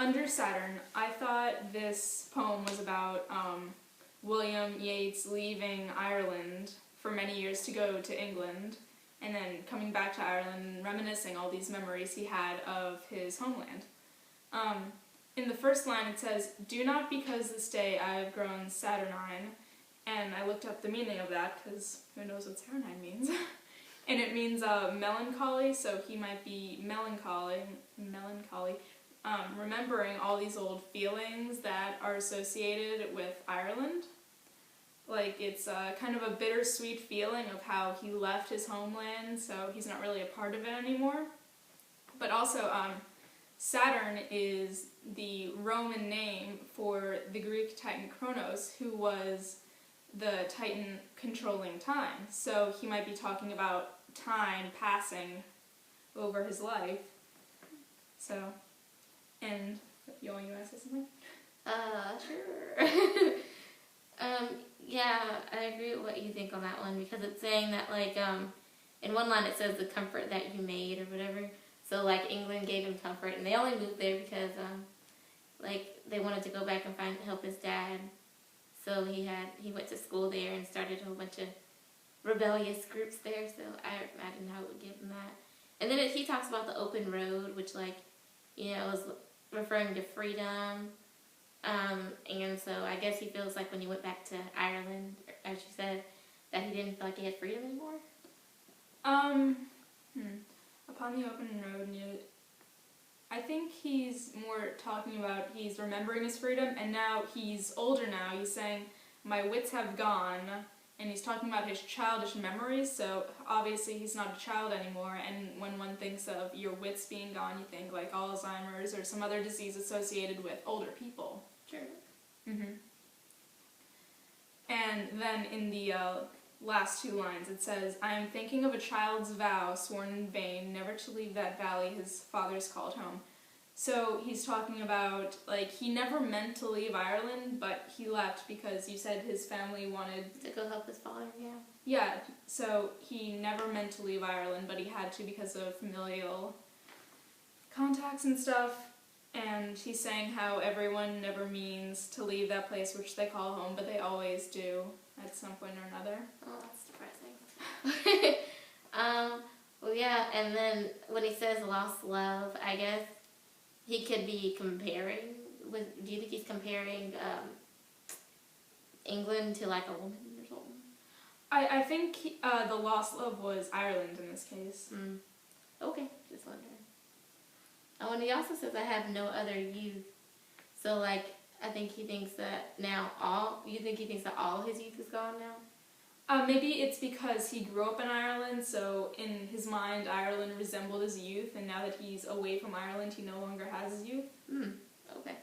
under Saturn, I thought this poem was about William Yeats leaving Ireland for many years to go to England, and then coming back to Ireland and reminiscing all these memories he had of his homeland. In the first line it says, "Do not because this day I have grown Saturnine," and I looked up the meaning of that because who knows what Saturnine means. And it means melancholy, so he might be melancholy, remembering all these old feelings that are associated with Ireland. Like, it's kind of a bittersweet feeling of how he left his homeland, so he's not really a part of it anymore. But also, Saturn is the Roman name for the Greek titan Kronos, who was the titan controlling time. So he might be talking about time passing over his life. So, and you want to say something? Sure. Yeah, I agree with what you think on that one, because it's saying that, like, in one line it says the comfort that you made or whatever. So, like, England gave him comfort, and they only moved there because, like, they wanted to go back and help his dad. So he went to school there and started a whole bunch of rebellious groups there, so I imagine how it would give him that. And then he talks about the open road, which, like, you know, is referring to freedom. And so I guess he feels like when he went back to Ireland, as you said, that he didn't feel like he had freedom anymore. Upon the open road, I think he's more talking about he's remembering his freedom, and now he's older now. He's saying, my wits have gone, and he's talking about his childish memories, so obviously he's not a child anymore, and when one thinks of your wits being gone, you think like Alzheimer's or some other disease associated with older people. Sure. And then in the last two lines it says, I am thinking of a child's vow sworn in vain, never to leave that valley his fathers called home. So he's talking about, like, he never meant to leave Ireland, but he left because you said his family wanted to go help his father, yeah. Yeah, so he never meant to leave Ireland, but he had to because of familial contacts and stuff. And he's saying how everyone never means to leave that place which they call home, but they always do at some point or another. Oh, that's depressing. Well, yeah, and then when he says lost love, I guess he could be comparing do you think he's comparing England to, like, a woman or something? I think the lost love was Ireland in this case. Okay, just wondering. Oh, and he also says, I have no other youth. So, like, I think he thinks that you think he thinks that all his youth is gone now? Maybe it's because he grew up in Ireland, so in his mind Ireland resembled his youth, and now that he's away from Ireland he no longer has his youth. Okay.